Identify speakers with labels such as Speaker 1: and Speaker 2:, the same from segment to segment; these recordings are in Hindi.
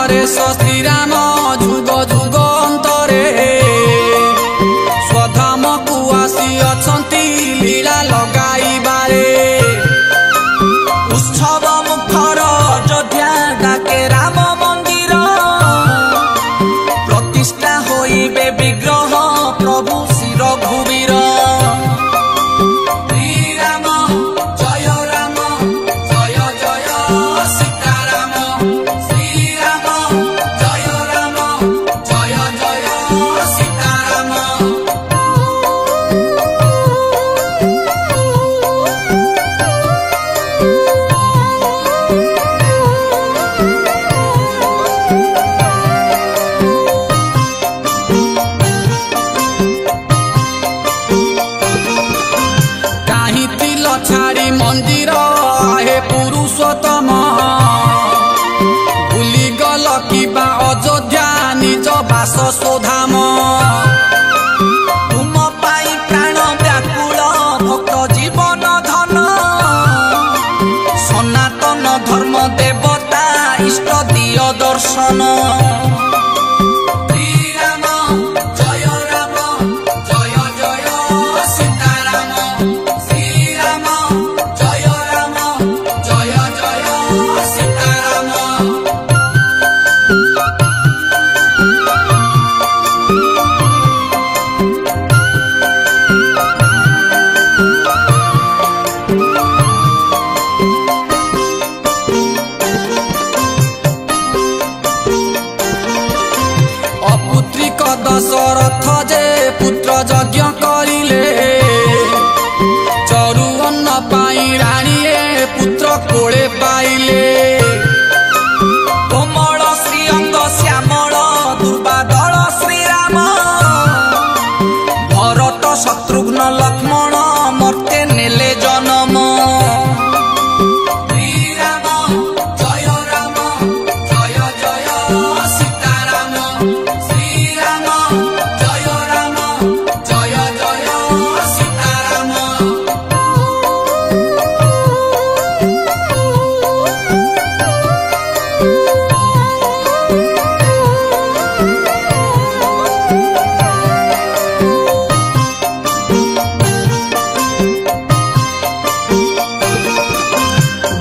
Speaker 1: नरेश श्रीराम जुग जुग अंतरे स्वधाम को आसी अछंती लीला लगाइबारे उत्सव मुखर अयोध्या डाके राम मंदिर प्रतिष्ठा होइबे विग्रह प्रभु श्री रघुवीर। छाड़ी मंदिर आहे पुरुषोत्तम भूली गल किबा अयोध्या निज बास स्वधाम तुम पाई प्राण व्याकुल भक्त जीवन धन सनातन धर्म देवता इष्ट दिय दर्शन। दशरथ जे पुत्र यज्ञ करिले चरु अन्न पाई राणीए पुत्र कोले पाइले कोमल श्रीअंग श्यामल दुर्बादल श्रीराम भरत शत्रुघ्न लक्ष्मण मर्ते नेले जन्म।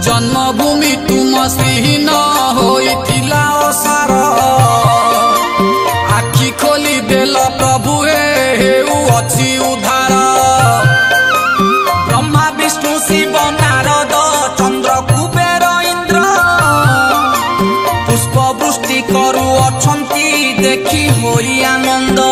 Speaker 1: जन्मभूमि तुम श्रीहीन होइथिला ओसार आखि खोली देल प्रभु हेउ अछि उद्धार ब्रह्मा विष्णु शिव नारद चंद्र कुबेर इंद्र पुष्प वृष्टि करू अछंती देखी होई आनंद।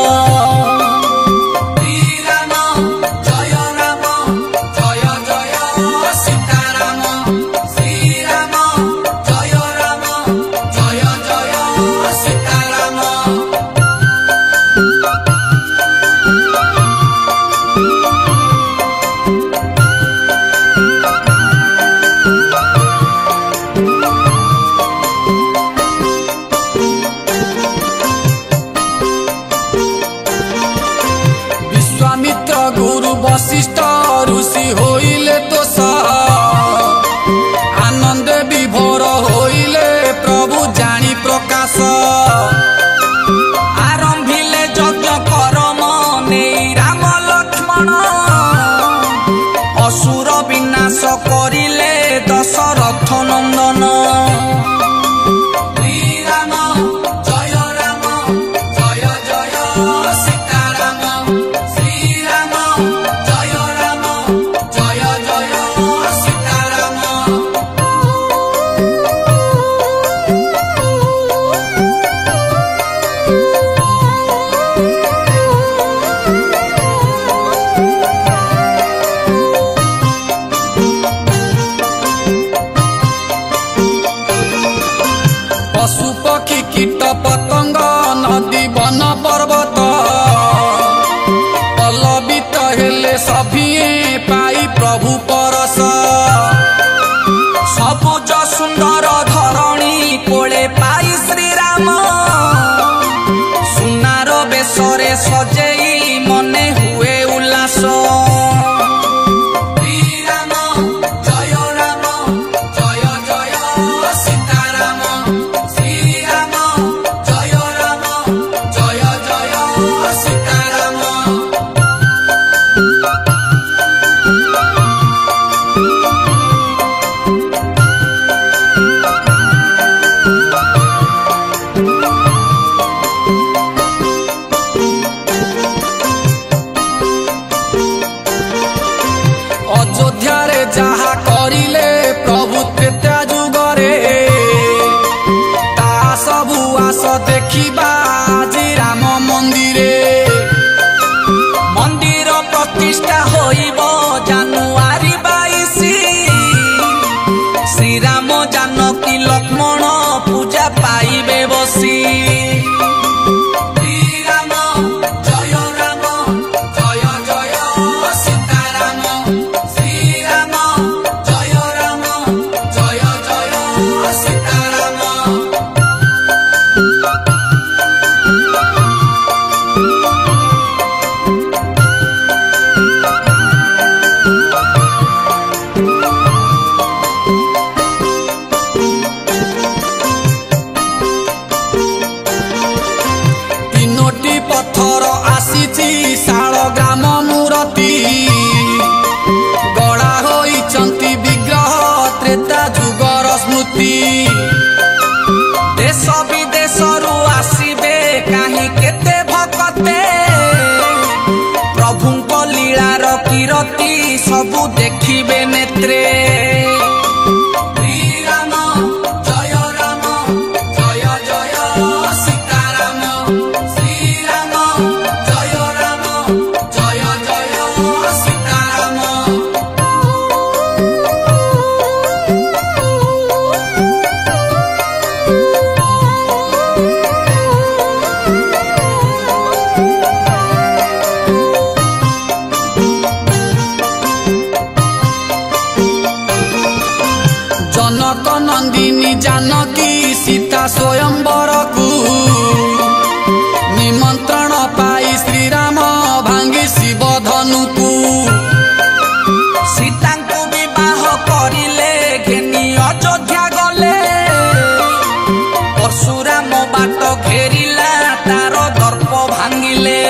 Speaker 1: बाट घेरिला तार दर्प भांगिले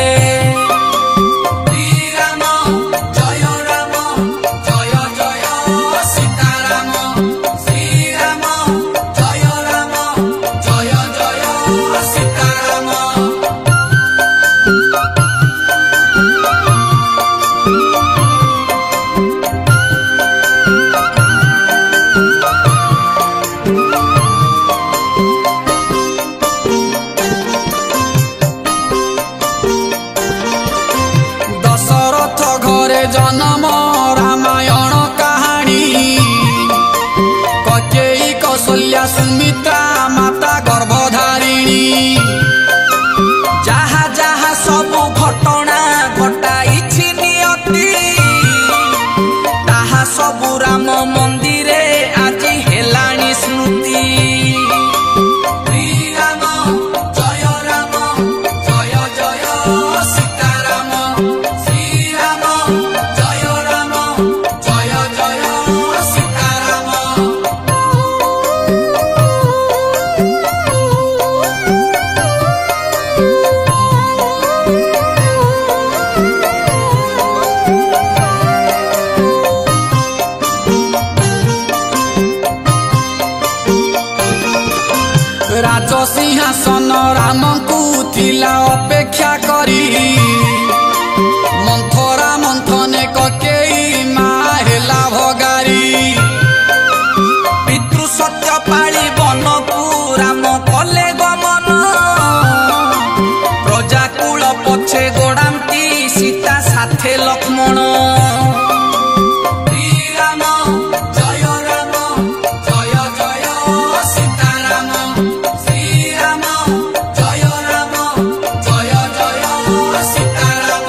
Speaker 1: जन्म रामायण कहानी ककेई कौशल्या सुमित्रा माता गर्भधारिणी जहा जहा सबु घटना घटाई नियति ताहा सबु राम मंदिरे आज हेलाणी स्मृति राजसिंहासन राम को थिला अपेक्षा करी मंथरा मंथने ककेई माहेला भगारी पितृ सत्य पाली वन को राम कले गमन प्रजाकूल पछे गोड़ाती सीता साथे लक्ष्मण सीताराम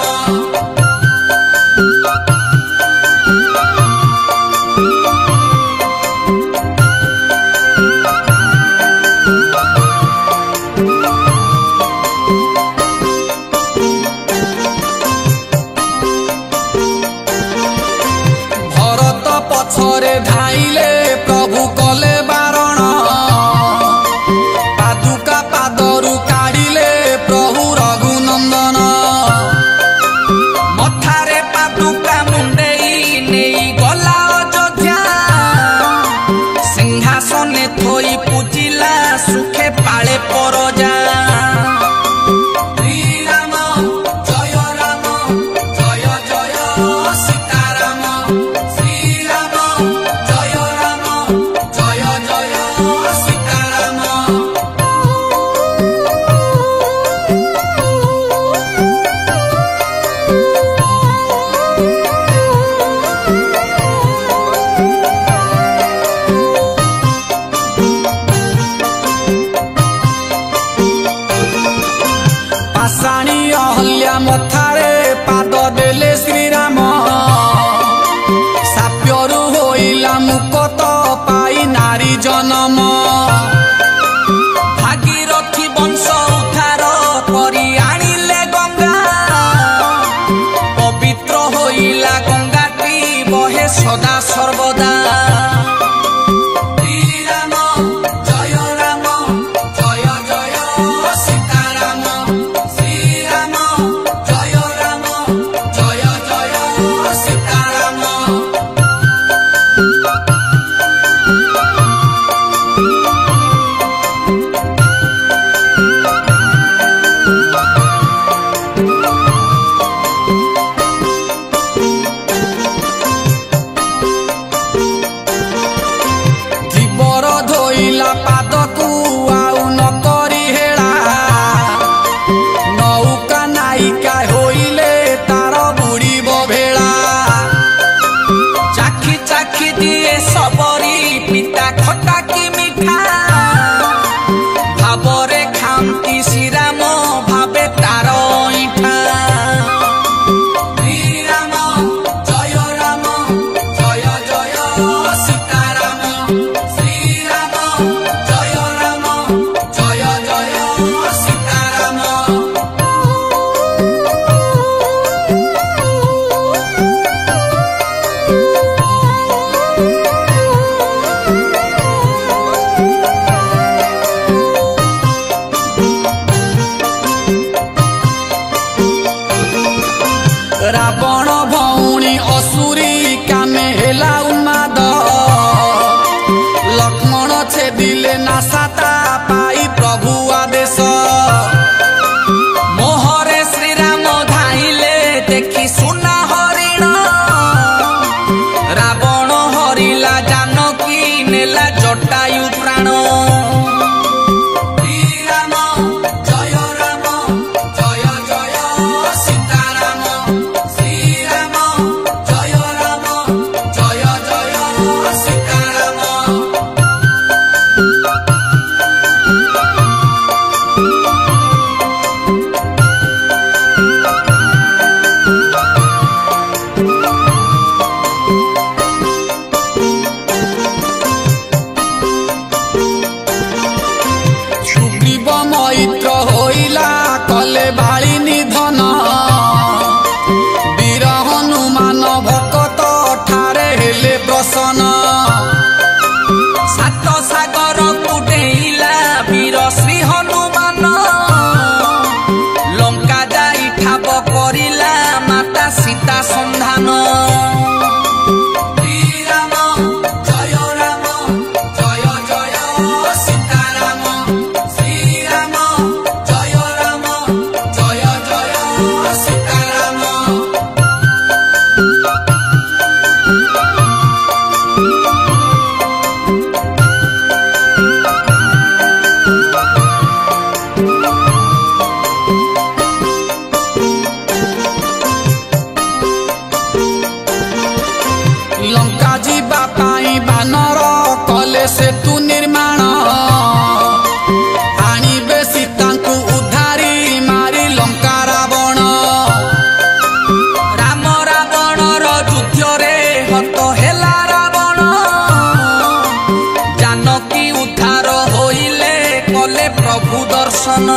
Speaker 1: प्रभु दर्शन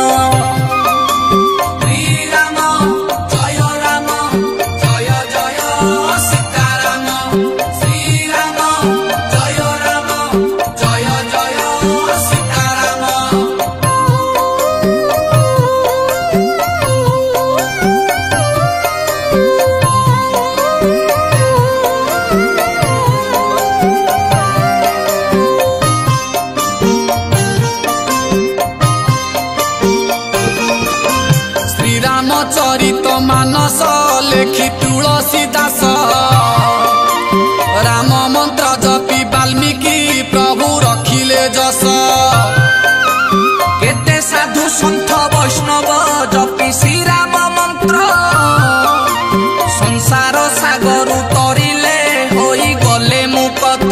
Speaker 1: चरित मानस लेखि तुलसी दास राम मंत्र जपी वाल्मीकि प्रभु रखिले जस केते साधु सन्थ वैष्णव जपी श्री राम मंत्र संसार सागर तरिले होई गले मुकत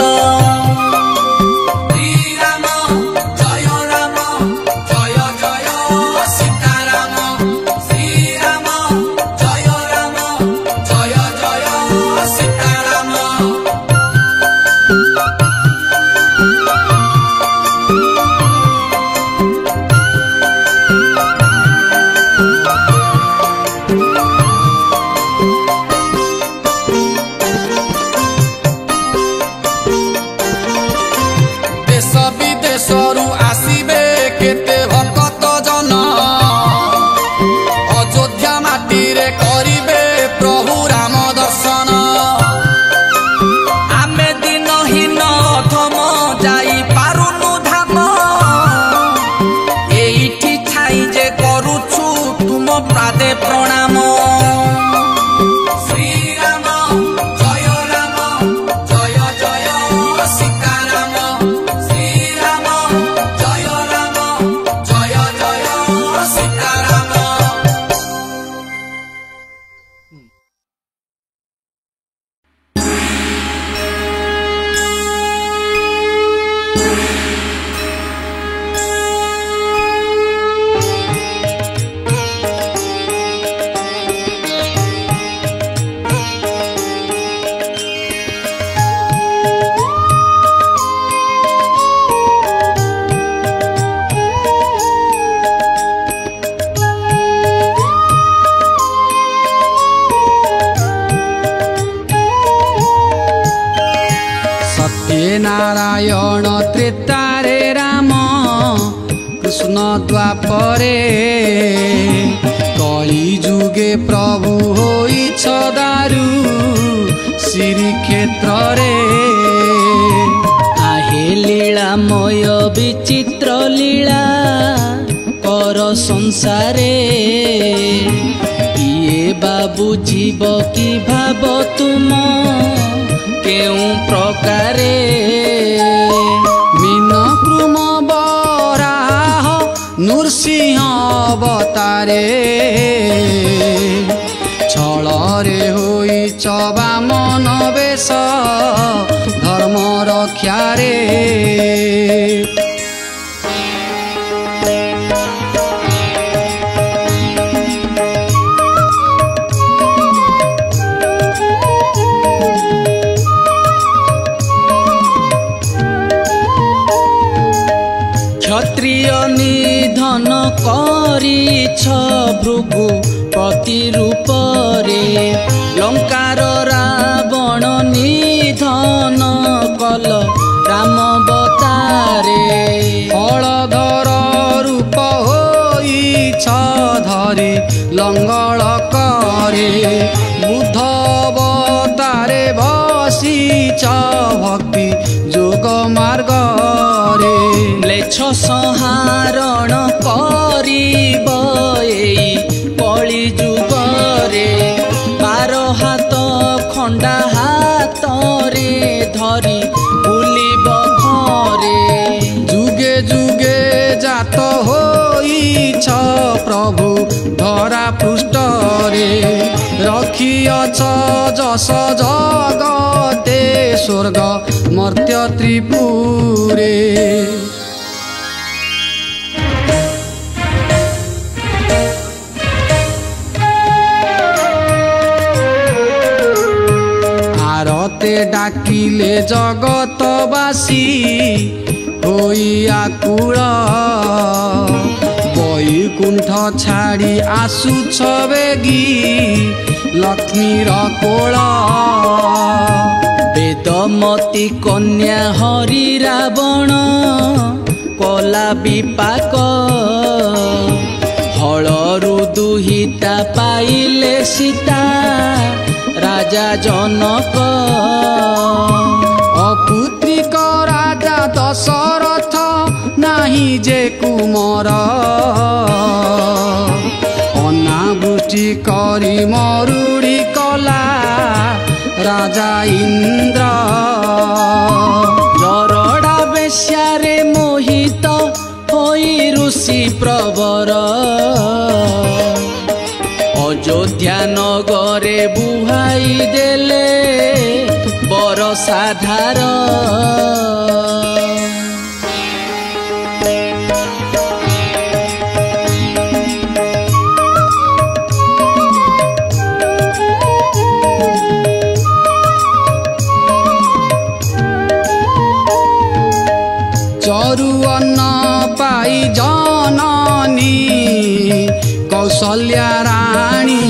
Speaker 1: विदेशरू आसिबे केते भक्त जन अयोध्या माटी रे करिबे प्रभु राम दर्शन आमे दिनहीन अधम जाई पारुनु धाम एइठी छाई जे करूछु तुम प्रादे प्रणाम नारायण त्रेतारे राम कृष्ण द्वापरे कली जुगे प्रभु होइछ दारु श्रीक्षेत्र रे आहे लीलामय विचित्र लीला कर संसारे किए बाबू जीव की भाव तुम केउ प्रकारे मीन कृम बराह नृसिंह अवतारे छलरे होइछ वामन वेश धर्म रक्षारे क्षत्रिय निधन करिछ भृगु पति रूप रे लंकार रावण निधन कल राम अवतारे हलधर रूप होइछ धरि लंगल करे बुद्ध अवतारे बसिछ भक्ति जोग मार्ग रे लेछ संहारण करिब एई कली जुग रे 12 हाथ खंडा हाथ रे धरी बुलिब घरे जुगे जुगे जात होइछ प्रभु धरा पृष्ठ रे रखियछ जस जगते स्वर्ग मर्त्य त्रिपुरे आरते डाकिले जगतवासी होई आकुल
Speaker 2: बैकुंठ छाड़ी आसुछ बेगी लक्ष्मीर कोल
Speaker 1: वेदमती कन्या हरि रावण कला विपाक हलरू दुहिता पाइले सीता राजा जनक
Speaker 2: अपुत्रिक राजा दशरथ नाही जे कुमार अनावृष्टि करी मरुड़ी कला राजा इंद्र
Speaker 1: जरड़ा बेश्यारे मोहित होई ऋषि प्रवर अयोध्या नगरे बुहाई देले बरसाधार
Speaker 2: चरुअन्न पाई जननी कौशल्या रानी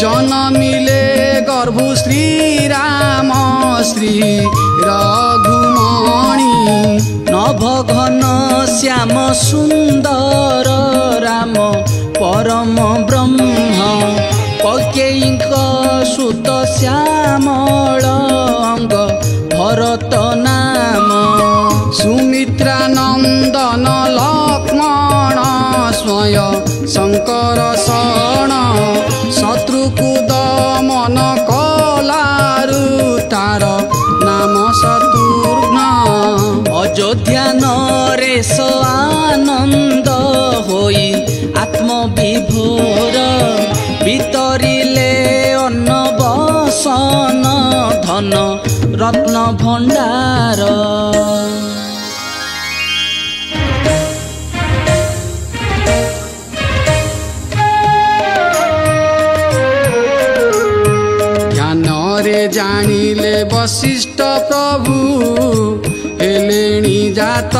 Speaker 2: जनमिले गर्भु श्री राम श्री रघुमणि
Speaker 1: नभघन श्याम सुंदर राम परम ब्रह्म कैकेयीक सुत श्यामल अंग भरत नाम
Speaker 2: सुमित्रा नंदन लक्ष्मण स्वयं शंकर शरण शत्रुकुद मन कलारु तार नाम शत्रुघ्न
Speaker 1: अयोध्या नरेश आनंद होई आत्मविभोर वितरिले अन्न बसन धन रत्न भंडार
Speaker 2: जानिले वशिष्ठ प्रभु हेलेणी जात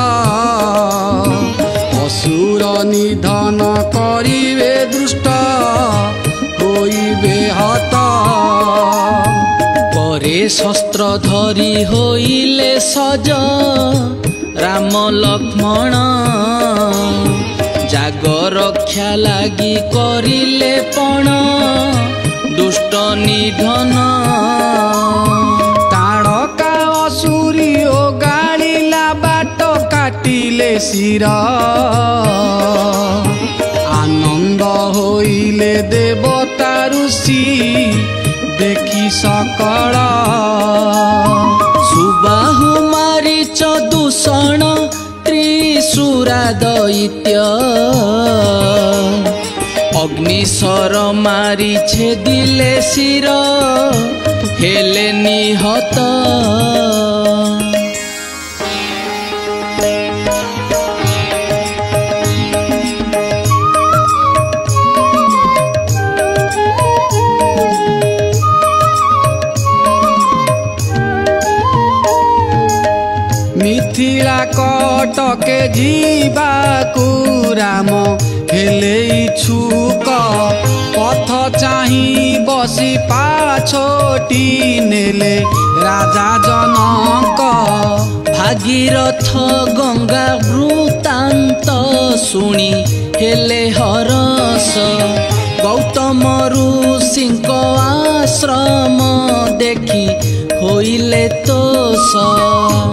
Speaker 2: असुर निधन करिवे दुष्ट होइबे हत
Speaker 1: परे शस्त्र धरी होइले सज राम लक्ष्मण जाग रक्षा लागी करिले पण दुष्ट निधन
Speaker 2: ताड़का असुरी ओ गाड़ीला बाट काटिले शिर आनंद होइले देवता ऋषि देखि सकल
Speaker 1: सुबाहु मारीच दूषण त्रिशूरा दैत्य अग्निशर मारी छेदिले शिर हेले निहत
Speaker 2: मिथिला कटके जीवाकु राम हेले इच्छुक पथ चाही बसी पाछोटी नेले राजा जनक
Speaker 1: भागीरथ गंगा वृत्तांत शुणी हेले हरस गौतम ऋषिंक आश्रम देखी होइले तोष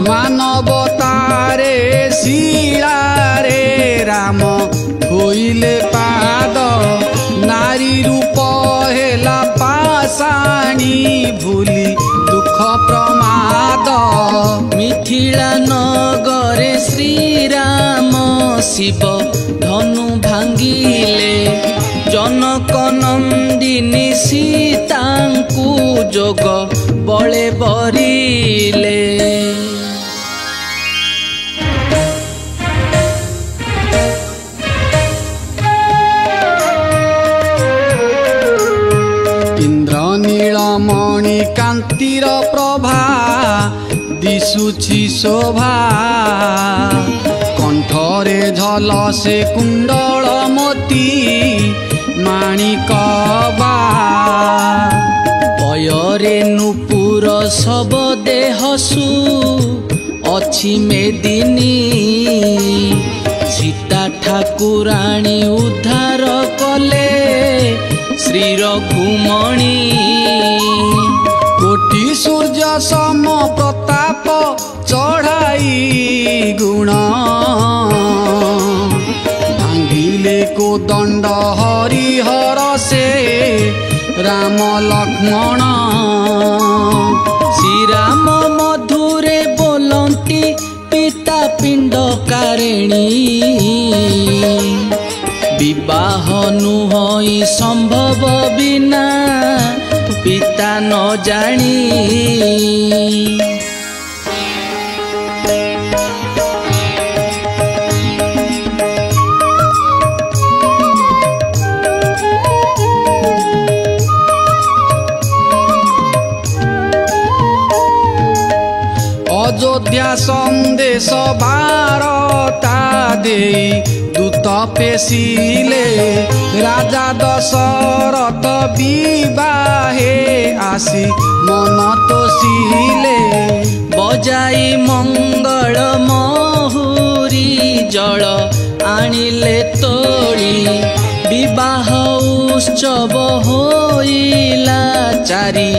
Speaker 2: मानवतारे शिलारे राम होइले पाद नारी रूप हेला पाषाणी भूली दुख प्रमाद
Speaker 1: मिथिला नगरे श्रीराम शिव धनु भांगिले जनक नंदिनी सीतांकु जोग बळे बरिले
Speaker 2: नीलमणि कांतिर प्रभा दिशुछि शोभा कंठरे झल से कुंडल मोती ମାଟି ମାଣିକବା ପୟରେ ନୂପୁର ଶବ ଦେହସୁ ଅଛି ମେଦିନୀ ସୀତା ଠାକୁରାଣୀ ଉଦ୍ଧାର କଲେ ଶ୍ରୀ ରଘୁମଣି କୋଟି ସୂର୍ଯ୍ୟ ସମ ପ୍ରତାପ ଚଢ଼ାଇ ଗୁଣ ଭାଙ୍ଗିଲେ କୋଦଣ୍ଡ ହରିହର ସେ ରାମ ଲକ୍ଷ୍ମଣ ଶ୍ରୀରାମ ମଧୁରେ ବୋଲନ୍ତି ପିତା ପିଣ୍ଡ କାରିଣୀ ବିବାହ ନୁହଇ ସମ୍ଭବ ବିନା ପିତା ନ ଜାଣି ଅଯୋଧ୍ୟା ସନ୍ଦେଶ ବାରତା ଦେଇ ଦୂତ ପେଶିଲେ ରାଜା ଦଶରଥ ବିବାହେ ଆସି ମନ ତୋଷିଲେ ବଜାଇ ମଙ୍ଗଳ ମହୁରୀ ଜଳ ଆଣିଲେ ତୋଳି ବିବାହ ଉତ୍ସବ ହୋଇଲା ଚାରି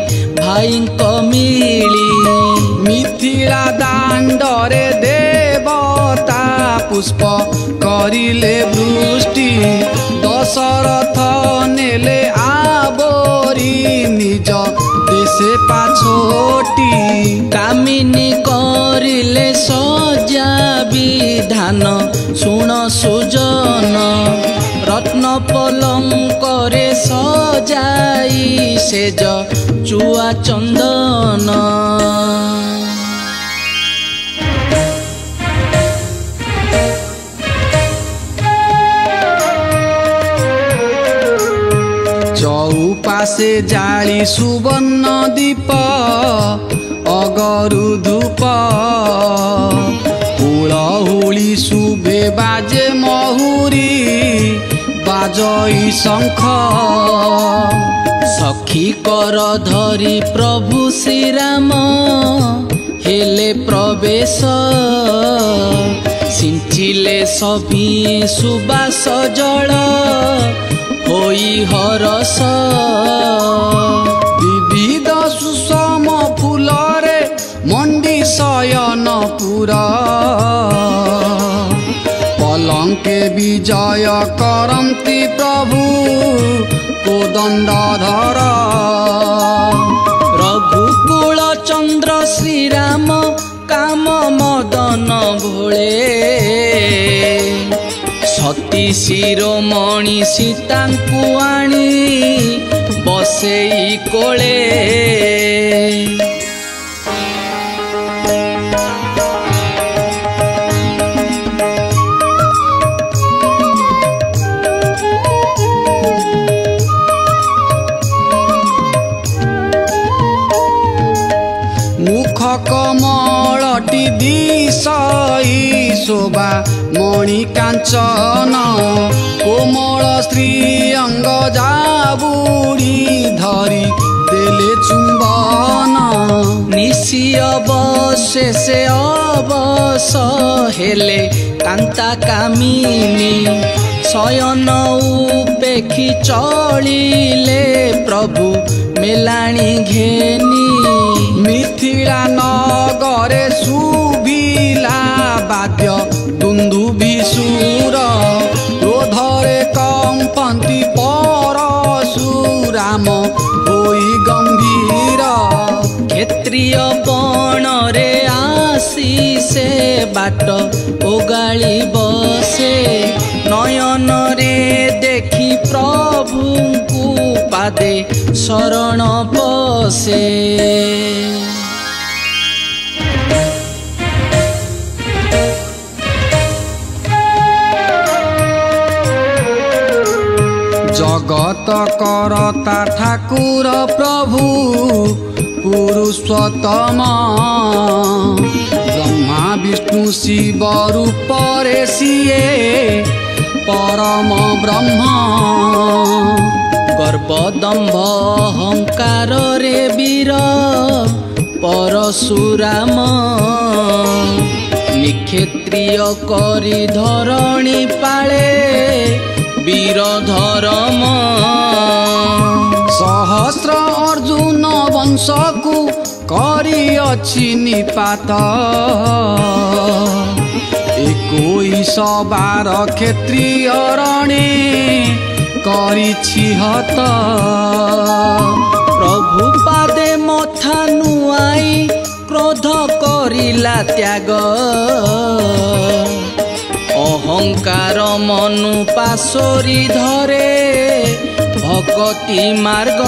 Speaker 2: ଭାଇଙ୍କ ମିଳି ମିଥିଳା ଦାଣ୍ଡରେ ଦେବତା ପୁଷ୍ପ କରିଲେ ବୃଷ୍ଟି ଦଶରଥ ନେଲେ ଆବୋରି ନିଜ ଦେଶେ ପାଛୋଟି କାମିନୀ କରିଲେ ସଜା ବିଧାନ ଶୁଣ ସୁଜନ ରତ୍ନ ପଲଙ୍କରେ ସଜାଇ ସେଜ ଚୁଆ ଚନ୍ଦନ ଚଉପାଶେ ଜାଳି ସୁବର୍ଣ୍ଣ ଦୀପ ଅଗରୁ ଧୂପ ହୁଳହୁଳି ଶୁଭେ ବାଜେ ମହୁରୀ ବାଜଇ ଶଙ୍ଖ ସଖୀ କର ଧରି ପ୍ରଭୁ ଶ୍ରୀରାମ ହେଲେ ପ୍ରବେଶ ସିଞ୍ଚିଲେ ସଭିଏ ସୁବାସ ଜଳ ହୋଇ ହରସ ବିବିଧ ସୁଷମ ଫୁଲରେ ମଣ୍ଡି ଶୟନ ପୁର ପଲଙ୍କେ ବିଜୟ କରନ୍ତି ପ୍ରଭୁ କୋଦଣ୍ଡଧର ରଘୁକୁଳ ଚନ୍ଦ୍ର ଶ୍ରୀରାମ କାମ ମଦନ ଭୋଳେ ସତୀ ଶିରୋମଣି ସୀତାଙ୍କୁ ଆଣି ବସେଇ କୋଳେ মুখ কমলটি দিশই শোভা মণি কাঞ্চন কোমল শ্রী অঙ্গ জাবুড়ি ধরি দেলে চুম্বন নিশি অবশেষে অবশ হেলে কান্তা কামিনী শয়ন উপেক্ষি চলিলে প্রভু মেলাণী ঘেনি মিথিলা নগরে শুভিলা বাদ্য দুন্দুভি সুর ক্রোধরে কম্পন্তি পরশুরাম হই গম্ভীর ক্ষেত্রীয় বণরে আসি সে বাট ওগাଳି বসে নয়নরে দেখি প্রভুଙ୍କୁ পাদে শরণ পশে জগত করতা ঠাকুর প্রভু পুরুষোত্তম ব্রহ্মা বিষ্ণু শিব রূপরে সিয়ে परम ब्रह्म गर्वदम्भ अहंकार रे वीर परशुराम निक्षत्रिय करी धरणी पाले वीर धर्म सहस्र अर्जुन वंश को करी अछि निपात 21 बार क्षत्रिय रणे करिछि हत प्रभु पादे मथा नुआई क्रोध करिला त्याग अहंकार मनु पासोरी धरे भक्ति मार्ग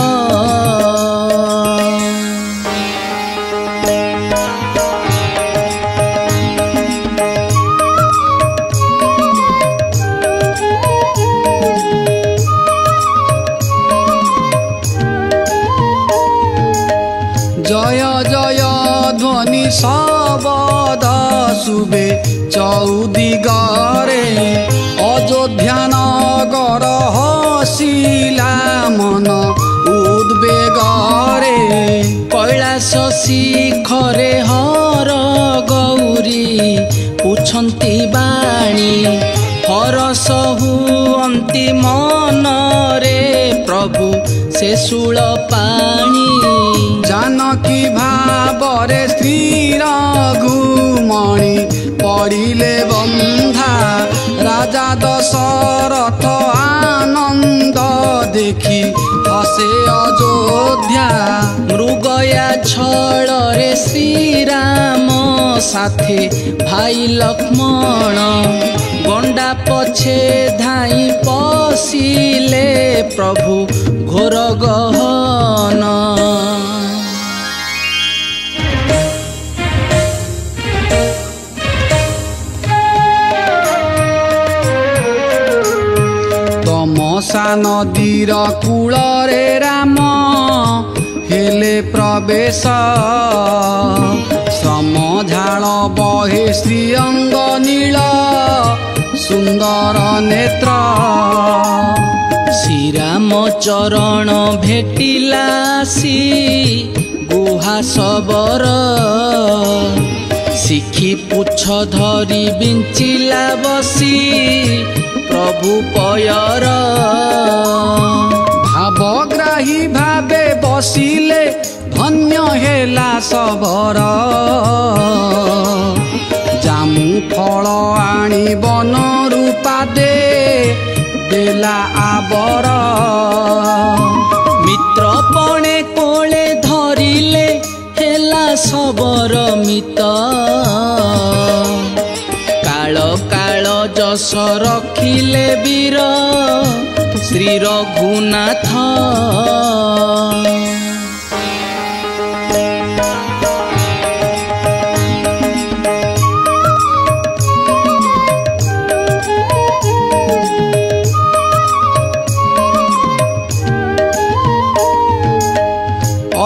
Speaker 2: जय जय ध्वनि शब्द शुभे चौदिगरे अयोध्या नगर हसिला मन उद्वेगरे कैलाश शिखरे हर गौरी पुछन्ति बाणी हरस हुअन्ति मनरे प्रभु से शूल पाणी जानकी भावरे श्री रघुमणि पड़िले बंधा राजा दशरथ आनंद देखी हसे अयोध्या मृगया छल रे श्री राम साथे भाई लक्ष्मण गंडा पछे धाई पशिले प्रभु घोर गहन तमसा नदीर कूलरे राम हेले प्रवेश समझाल बहे श्रीअंग नील सुंदर नेत्र श्रीराम चरण भेटिलासी गुहा सबर शिखी पुछ धरी बिंचिला बसी प्रभु पयर भावग्राही भावे बसिले धन्य हेला सबर जामु फल आनी बन रूपा देला आबर मित्र पणे कोले धरिले हेला सबर मित काल काल जस रखिले वीर श्री रघुनाथ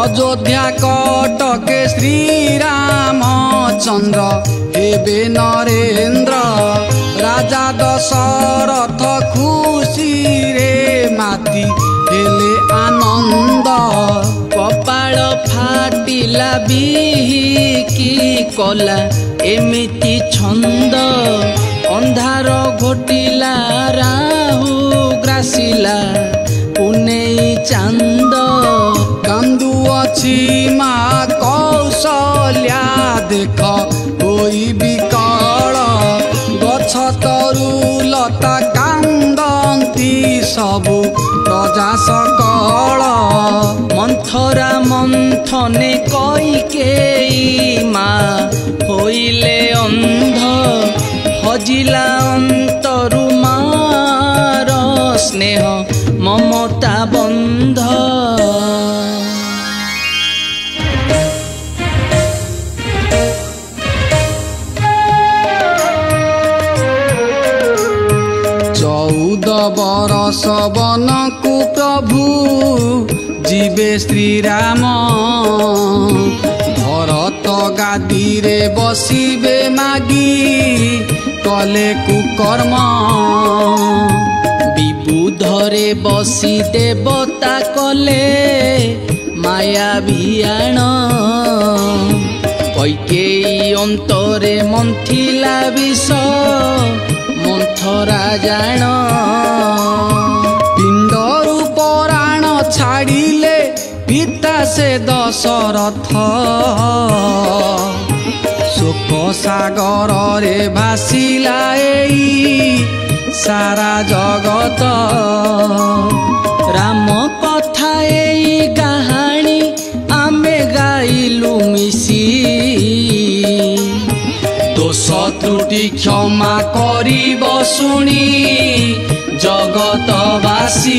Speaker 2: अयोध्या कटके श्री रामचंद्र हेबे नरेंद्र राजा दशरथ खुशी रे माती हेले आनंद कपाल फाटिला बिहिकी कला एमिति छंद अंधार घोटिला राहु ग्रासिला पुने चांद कांदु अछि मा कौशल्या देख होई विकल गछ तरु लता कांदंती सबु प्रजा सकल मंथरा मंथने कैकेयी मा होइले अंध हजिला अंतरु मार स्नेह ममता बंध बरस वन को प्रभु जीवे श्री राम भरत गादी रे बसिबे मागी कले कुकर्म विबुधरे बसी देवता कले माया भियाण कैकेयी अंतरे मंथिला विष मंथरा जाण पिंडरु पराण छाड़िले पिता से दशरथ शोक सागर रे भासिला एई सारा जगत राम कथा एई कहानी आमे गाइलु मिसी दोष त्रुटि क्षमा करिब शुणी जगतवासी।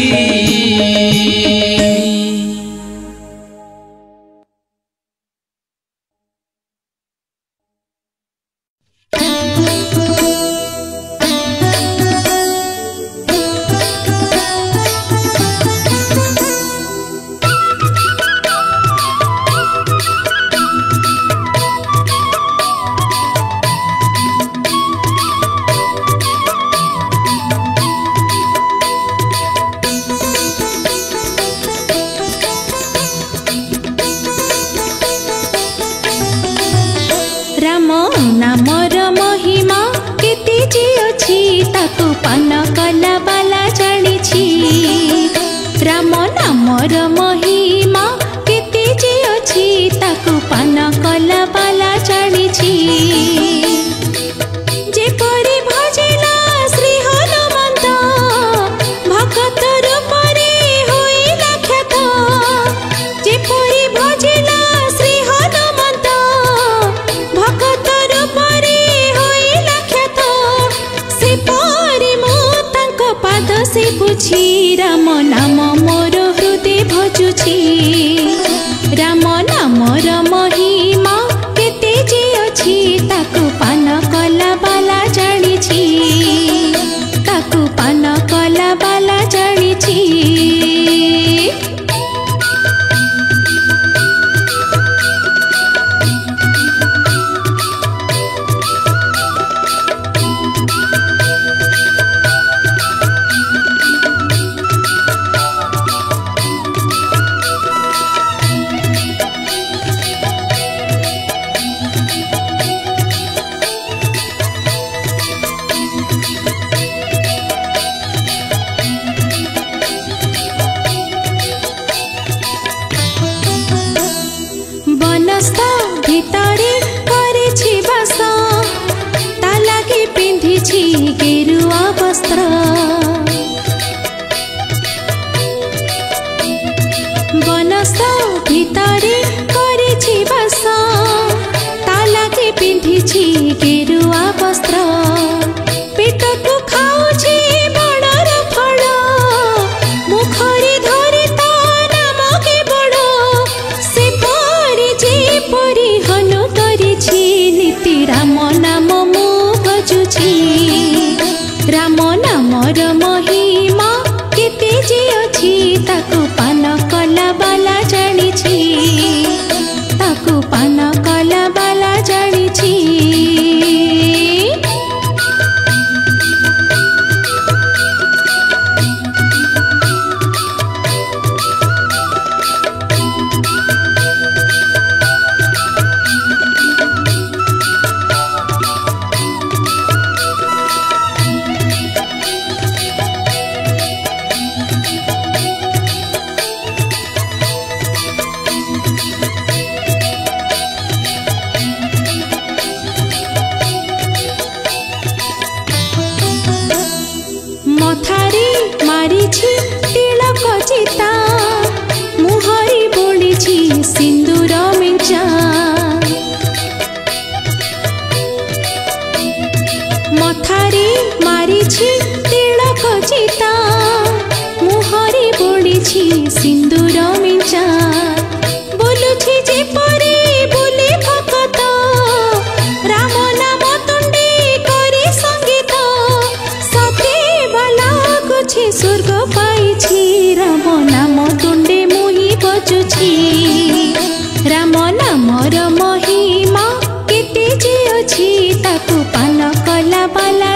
Speaker 3: राम नामर महिमा केते जे अछि ताकू पान कला बाला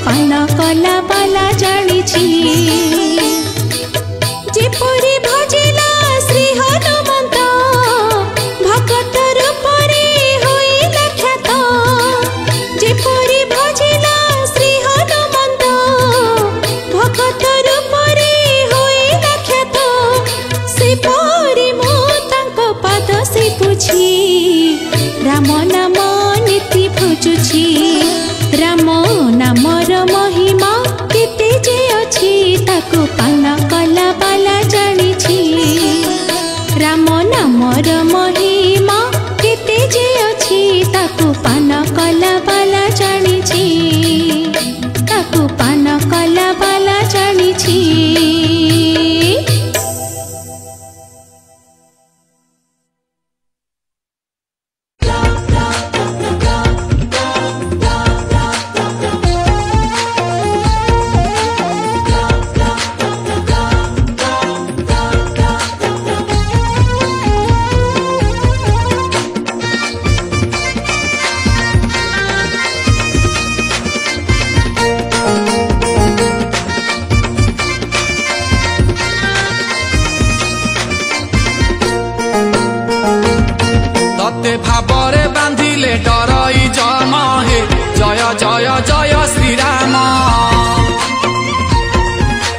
Speaker 3: पान कला बाला जानिछि जेपरि भजिला श्री हनुमंत भगत रूपरे होइला ख्यात जेपरि भजिला श्री हनुमंत भगत रूपरे होइला ख्यात सेपरि मो तांको पाद से पुछि राम नाम नीति भुजुछि राम नामर महिमा केते जे अछि ताको पान कला बाला जानिछि राम नामर महिमा केते जे अछि ताको पान कला बाला जानिछि ताको पान कला बाला जानिछि
Speaker 1: भावरे बांधिले डरई जम हे जय जय जय श्री राम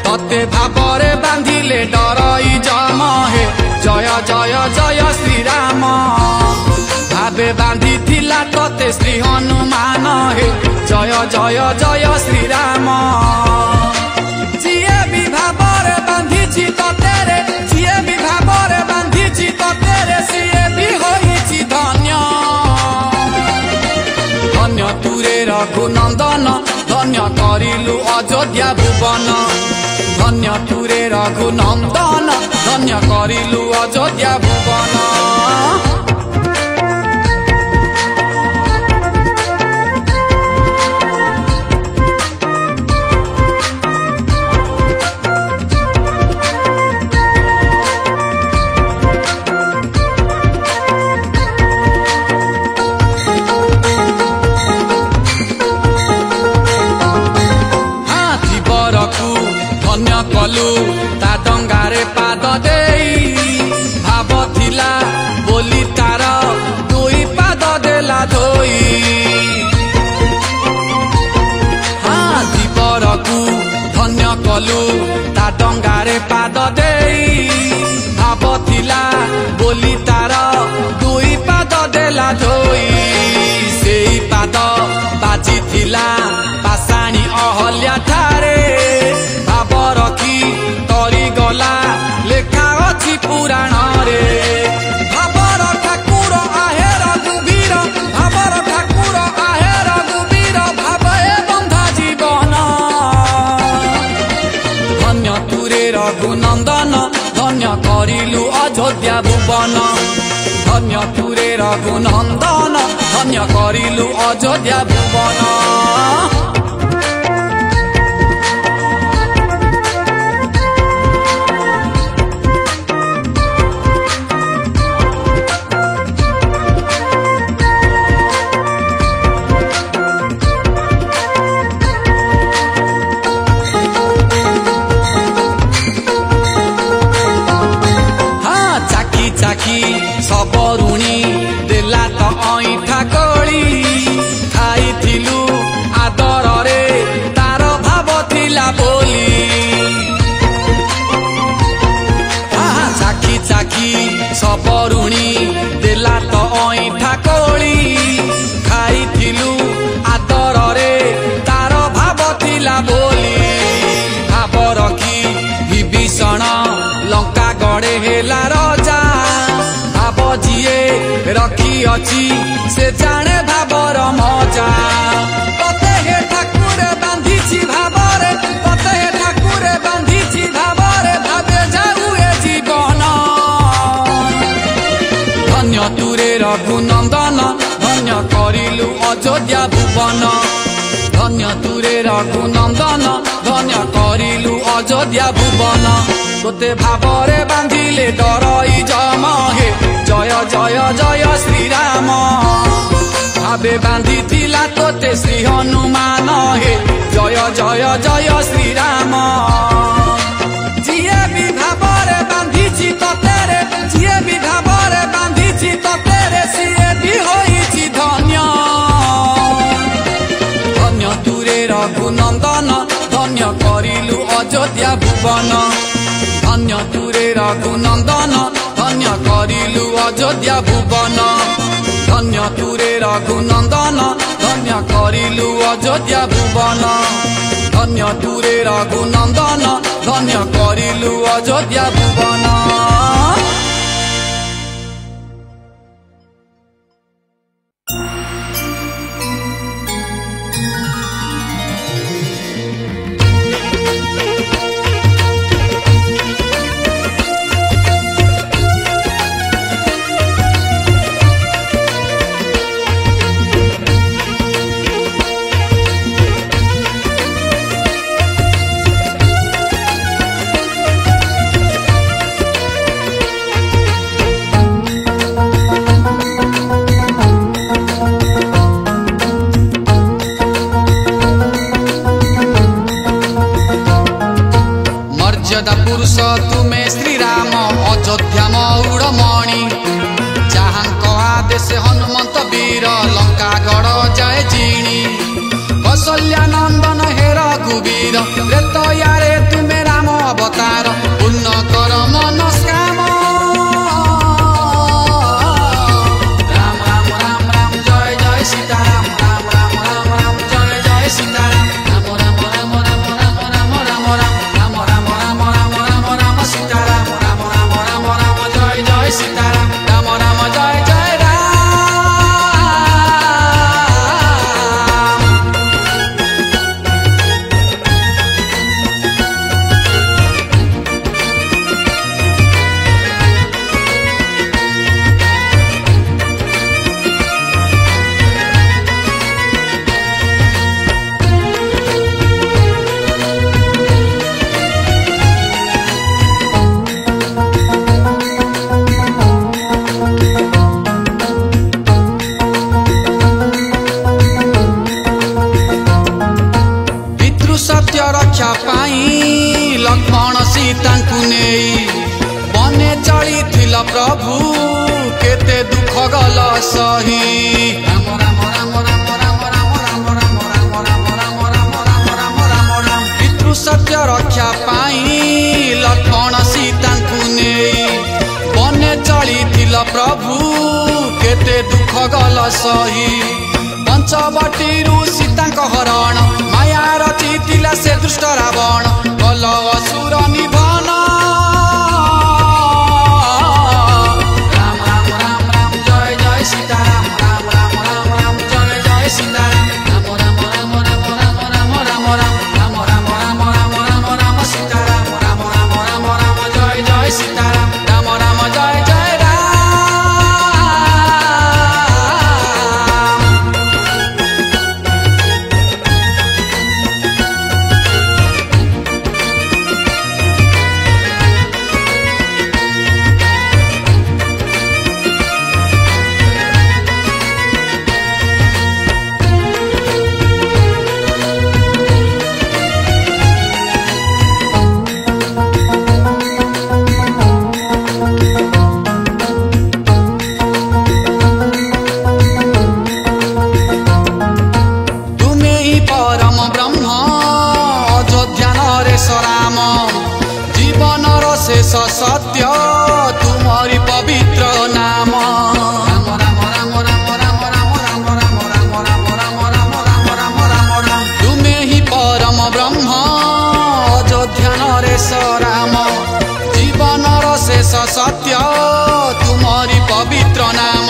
Speaker 1: तते भावरे बांधिले डरई जम हे जय जय जय श्री राम भावे बांधी थिला तते श्री हनुमान हे जय जय जय श्री राम जिए भी भावरे बांधी तते रे जिए भी भावरे बांधी तते रे सिए भी होई धन्य धन्य तुरे रघुनंदन धन्य करिलु अयोध्या भुवन धन्य तुरे रघुनंदन धन्य करिलु अयोध्या भुवन कलु ता डंगारे पाद देई भाव थिला बोली तार दुई पाद देला धोई हाँ जीवरकु धन्य कलु ता डंगारे पाद देई भाव थिला बोली तार दुई पाद देला धोई सेई पाद बाजी थिला पासाणी अहल्या ठारे रखी तरी गला लेखा अछि पुराण रे भावर ठाकुर आहे रघुवीर भावर ठाकुर आहे रघुवीर भावे बंधा जीवन धन्य तुरे रघुनंदन धन्य करिलु अयोध्या भुवन धन्य तुरे रघुनंदन धन्य करिलु अयोध्या भुवन चाखी सबरुणी देला त ऐठा कली खाइथिलु आदर रे तार भाव थिला बोली चाखी चाखी सबरुणी देला त ऐठा कली खाइथिलु आदर रे तार भाव थिला बोली भाव रखी विभीषण लंका गड़े हेला राजा जिए रखी अछि से जाने भावर मजा तते हे ठाकुर बांधी भावरे तते हे ठाकुर बांधी भावरे भावे जाऊ ए जीवन धन्य तुरे रघुनंदन धन्य करिलु अयोध्या भुवन धन्य तुरे रघुनंदन धन्य करिलु अयोध्या भुवन तोते भावरे बांधिले डरई जम हे जय जय जय श्री राम भावे बांधिथिला तोते श्री हनुमान हे जय जय जय श्री राम जिए भी भावरे बांधिछि ततेरे जिए भी भावरे बांधिछि ततेरे सिए भी होइछि धन्य धन्य तुरे रघुनंदन धन्य करिलु अयोध्या भुवन धन्य तुरे रघुनंदन धन्य करिलु अयोध्या भुवन धन्य तुरे रघुनंदन धन्य करिलु अयोध्या भुवन धन्य तुरे रघुनंदन धन्य करिलु अयोध्या भुवन।
Speaker 2: पुरुष तुमे श्री राम अयोध्या मौड़मणि जहां आदेश हनुमंत वीर लंका गढ़ जाए जीणी कौशल्या नंदन हे रघुवीर त्रेतयारे तुमे राम अवतार पूर्ण कर मनस्काम राम राम राम राम जय जय सीताराम राम राम राम राम जय जय सीताराम राम राम राम राम राम राम राम राम सीताराम राम राम राम राम जय जय सीताराम राम राम जय जय राम। सत्य रक्षा पाई लक्ष्मण सीता नहीं बने चली प्रभु केते दुख गल सही राम राम राम राम राम राम राम राम राम राम राम राम राम राम राम राम पितृ सत्य रक्षा पाई लक्ष्मण सीता नहीं बने चली प्रभु केते दुख गल सही पंचवटी सीता हरण माया रचिला से दुष्ट रावण कल असुर निधन राम राम राम राम जय जय सीताराम राम राम राम राम जय जय सीताराम राम राम राम राम राम राम राम राम राम राम राम राम राम राम सीताराम राम राम राम राम जय जय सीताराम राम राम जय जय राम। सत्य तुम्हारी पवित्र नाम राम राम राम राम राम राम राम राम राम राम राम राम राम राम राम राम तुम्हें ही परम ब्रह्म अयोध्या नरेश राम जीवन शेष सत्य तुम्हारी पवित्र नाम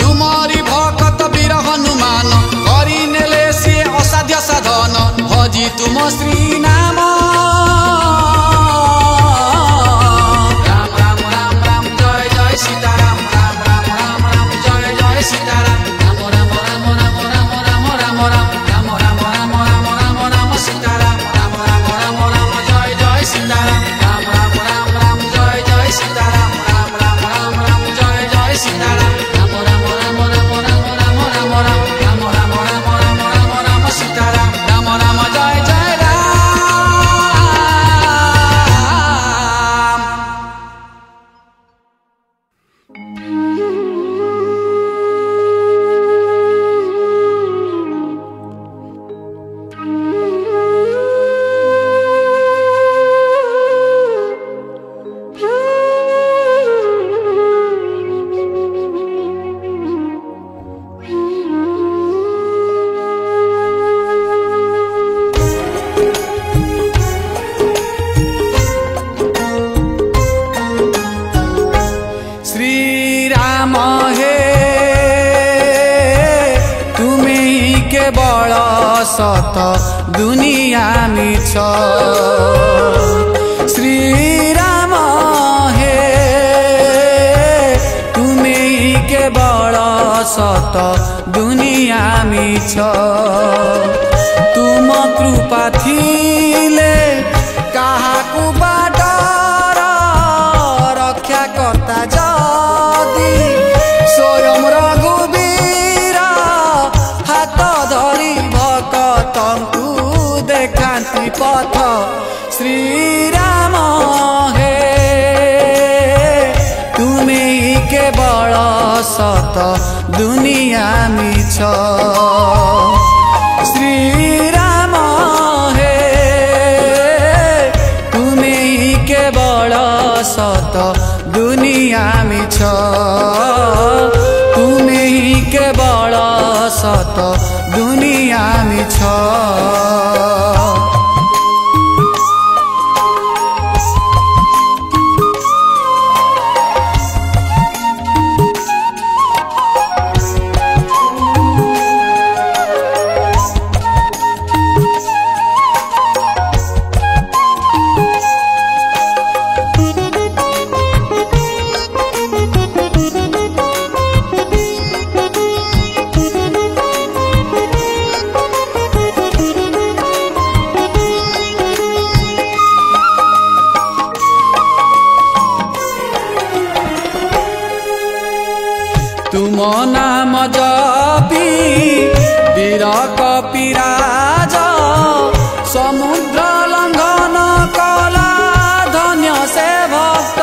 Speaker 2: तुम्हारी भक्त वीर हनुमान करिनेले से असाध्य साधन भजी तुम श्री नाम सीताराम राम राम राम राम जय जय सीताराम राम राम राम राम राम राम राम राम राम राम राम राम राम राम सीताराम राम राम राम राम जय जय सीताराम राम राम राम राम जय जय सीताराम राम राम राम राम जय जय सीताराम राम राम राम राम राम राम राम सत दुनिया मिछ श्री राम हे तुमे केवल सत दुनिया मिछ तुम कृपा थिले काहाकु बाटर रक्षा करता जदि स्वयं रघुवीर हाथ धरी भक्तंकु देखांती पथ श्री राम हे तुमे केवल सत दुनिया मिछ श्री राम हे तुमे केवल सत दुनिया मिछ तुमे केवल सत दुनिया मिछ तुम नाम जपी वीर कपिराज समुद्र लंघन कला धन्य से भक्त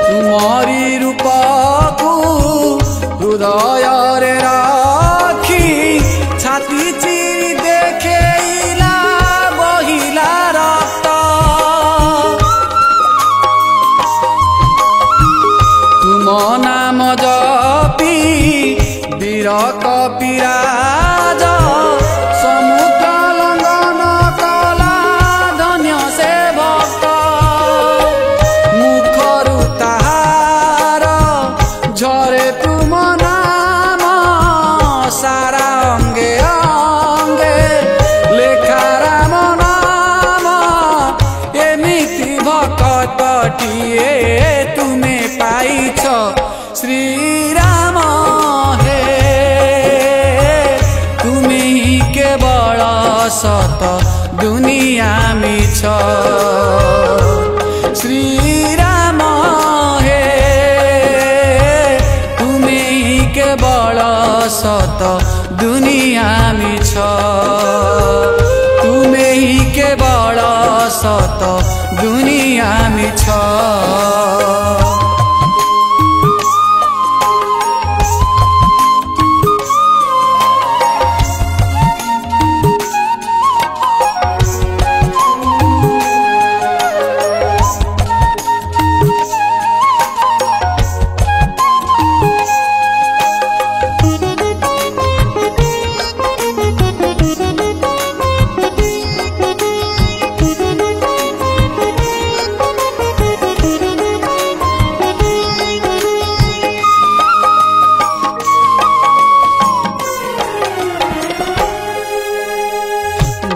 Speaker 2: तुमरी रूप को हृदय रे राखी छाती चिरी देखेला बहिला रक्त तुम नाम जपी वीर कपिराज समुद्र लंघन कला धन्य से भक्त मुखरु ताहार झरे तुम नाम सारा अंगे अंगे लेखा राम नाम एमिति भक्तटिए तुमे पाइछ श्री राम हे तुमे केवल सत दुनिया मिछ श्री राम हे तुमे केवल सत दुनिया मिछ तुमे केवल सत दुनिया मिछ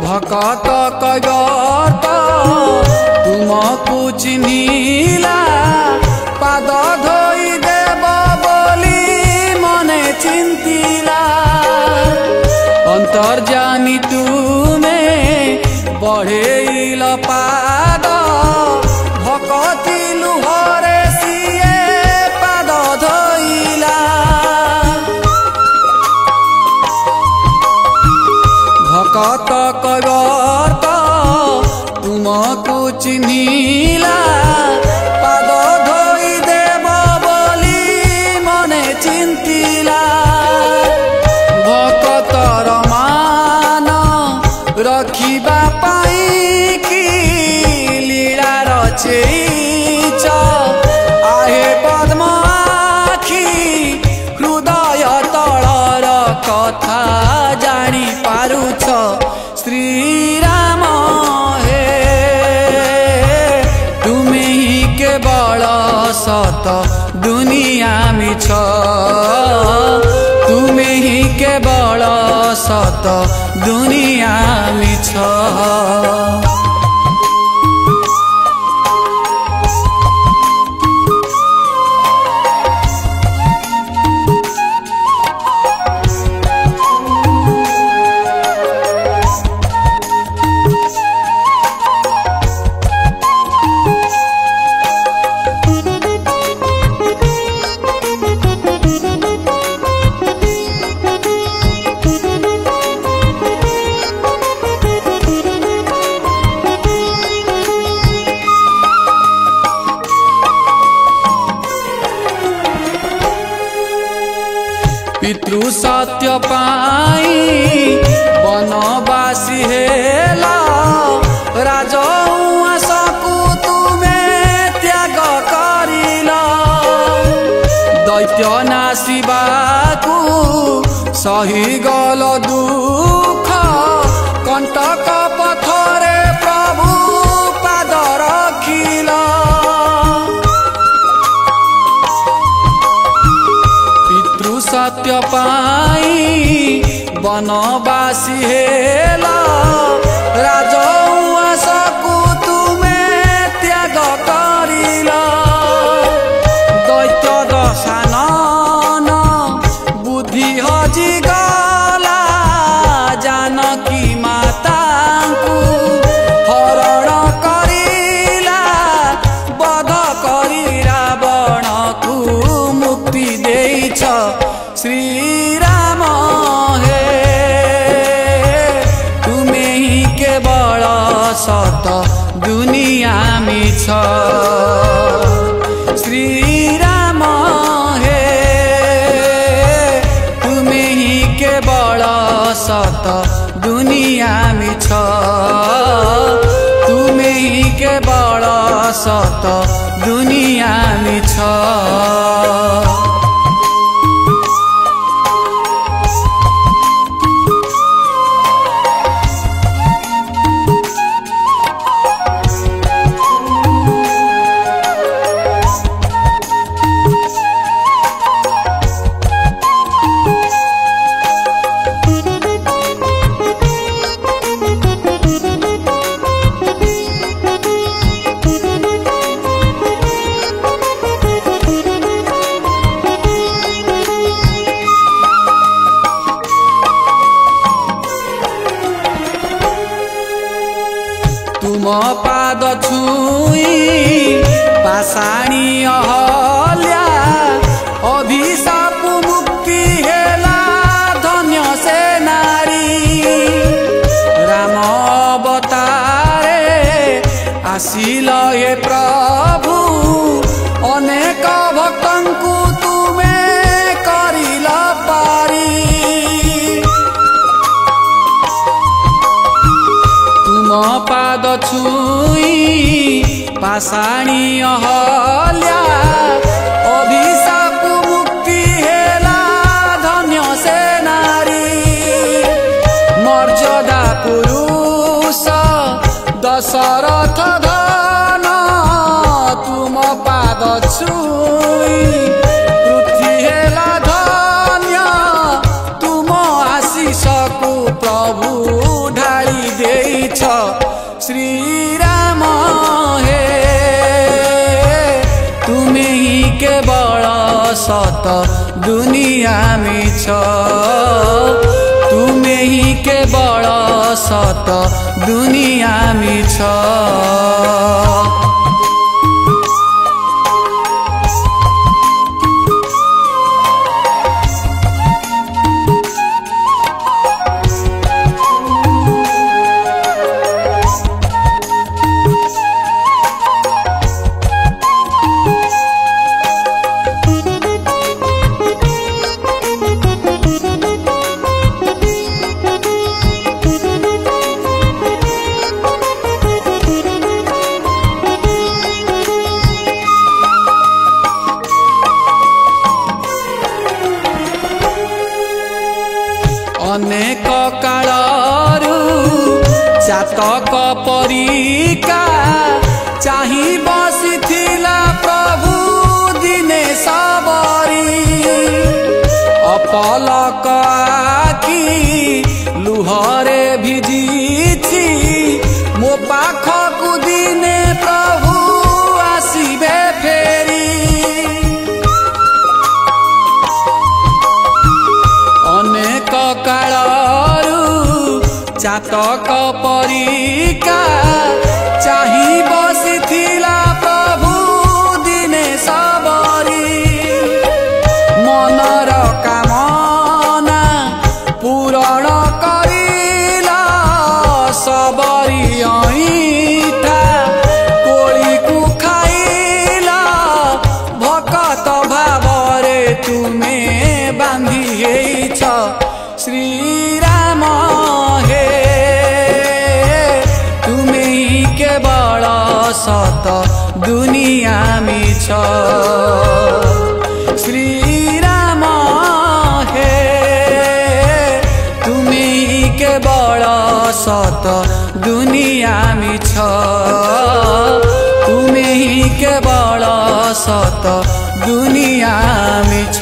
Speaker 2: भक्त कगत तुमको चिन्हिला पाद धोई देव बोली मने चिंतिला अंतर्जामी तुमे बढ़ेल पाद भक्ति लुहरे सिए पाद धोइला भक्त कगत तुमको चिन्हिला पाद धोई देव बोली मने चिंतिला भक्तर मान रखिबा पाई कि लीला रचेइछ आहे पद्म आखि हृदय तलर कथा जानी पारुछ श्री राम हे तुमे केवल सत दुनिया मिछ तुमे केवल सत दुनिया मिछ। पितृ सत्य पाई वनवासी हेला राजउआसकु तुमे त्याग करिल। दैत्य नासिबाकु सही गल दुख कंटक पथरे प्रभु पाद रखिल। सत्य पाई वनवासी हेला राजउआसकु तुमे त्याग करिल। दैत्य दशानन बुद्धि हजि गला जानकी मातांकु हरण करिला बध करि रावणकु मुक्ति देइछ श्री राम हे तुमे ही केवल सत दुनिया मिछ। श्री राम हे तुमे ही केवल सत दुनिया मिछ। तुमे ही केवल सत दुनिया मिछ। तुम पाद छुई पाषाणी अहल्या अभिशाप मुक्ति हेला धन्य से नारी। राम अवतारे आसिल हे प्रभु अनेक भक्तंकु तुमे करिल पारी। पाद छुई पाषाणी अहल्या अभिशाप मुक्ति हेला धन्य से नारी। मर्यादा पुरुष दशरथ धन तुम पाद छुई पृथ्वी हेला धन्य। तुम आशीष को प्रभु ढाली देइछ श्री राम हे तुमे ही केवल सत दुनिया मिछ। तुमे ही केवल सत दुनिया मिछ। अनेक कालरू जातक परिका चाही बसिथिला प्रभु दिने सबरी। अपलक आखि कालरू चातक परिका चाहि बसिथिला प्रभु दिने सबरी मनर कामना पूरण करिला सबरी ऐठा कोळीकु खाइला भकत भावरे तुमे बांधी हेइछ श्री राम हे तुमे ही केवल सत दुनिया मिछ श्री राम हे तुमे ही केवल सत दुनिया मिछ तुमे ही केवल सत दुनिया मिछ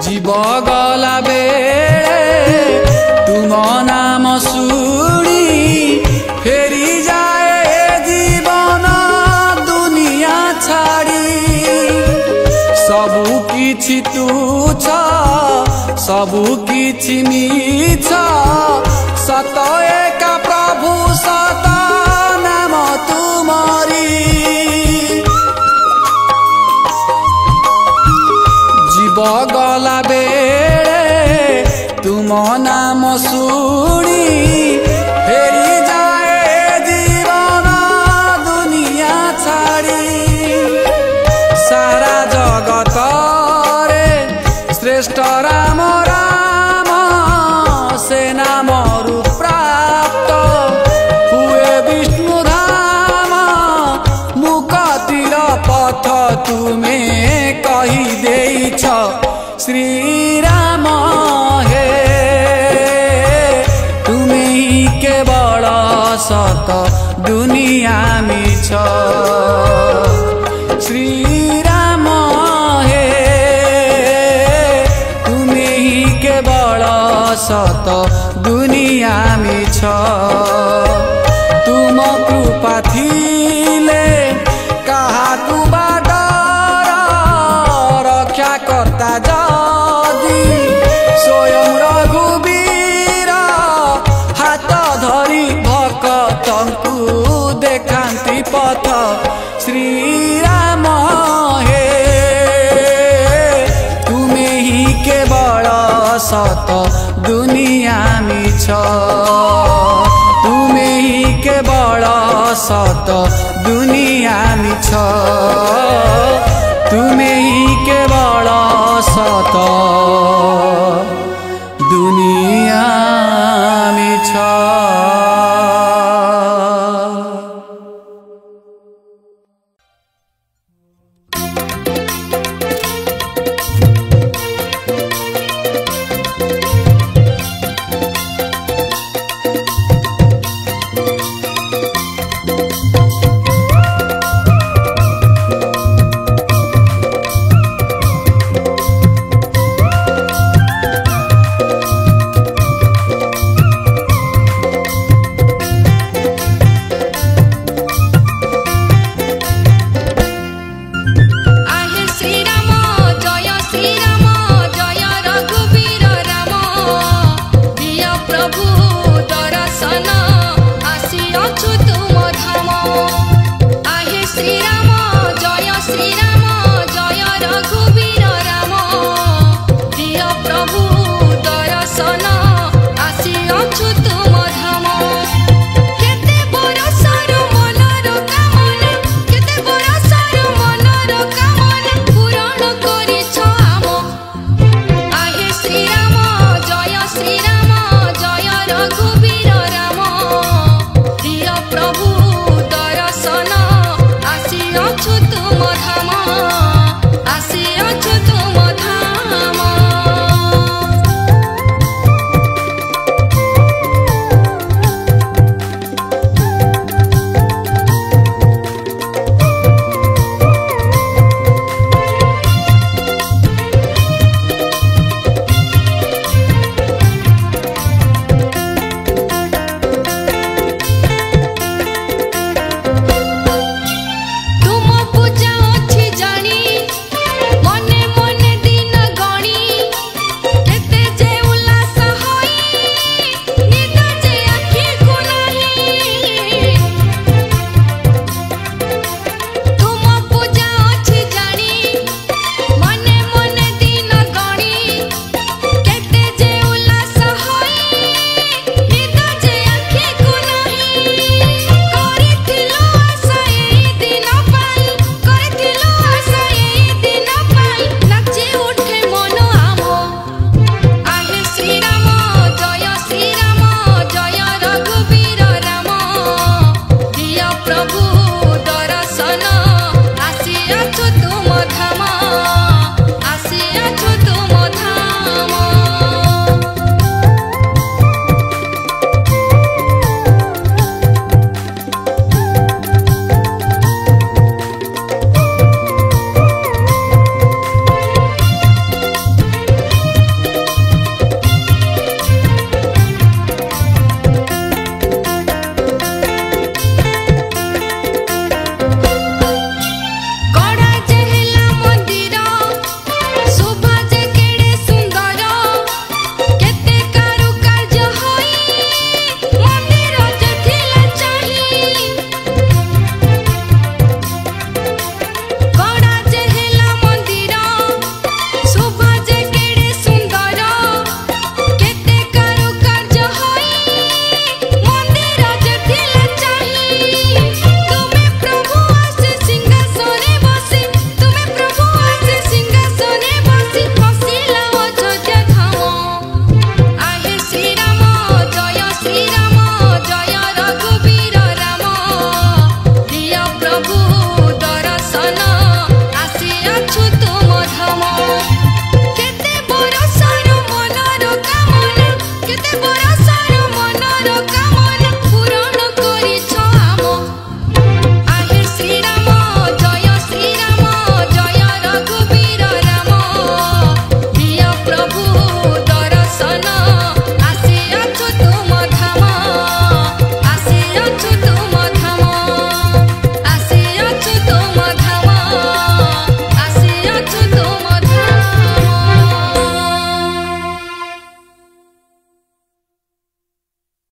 Speaker 2: जीव गला बेले तुम नाम सुनी फेरी जाए जीवन दुनिया छाड़ी सबु किछि तुच्छ सबु किछि मीछ सत एक प्रभु सत नाम तुमरी जीव गला बेले तुम नाम सुनी फेरी जाए जीवन दुनिया छाड़ी सारा जगत रे श्रेष्ठ राम राम से नामरु प्राप्त हुए विष्णु धाम मुक्तिर पथ तुमे कही देइछ श्री राम हे तुमे ही केवल सत दुनिया मिछ श्री राम हे तुमे ही केवल सत दुनिया मिछ तुम कृपा थिले काहाकु रक्षा करता जदि स्वयं रघुवीर हाथ धरी भक्तंकु देखांती पथ श्री राम हे तुमे ही केवल सत दुनिया मिछ तुमे ही केवल सत दुनिया मिछ तुमे ही केवल सत दुनिया मिछ
Speaker 3: प्रभु दर्शन आसियाछु तुम धाम केते बरसर मनर कामना केते बरसर मनर कामना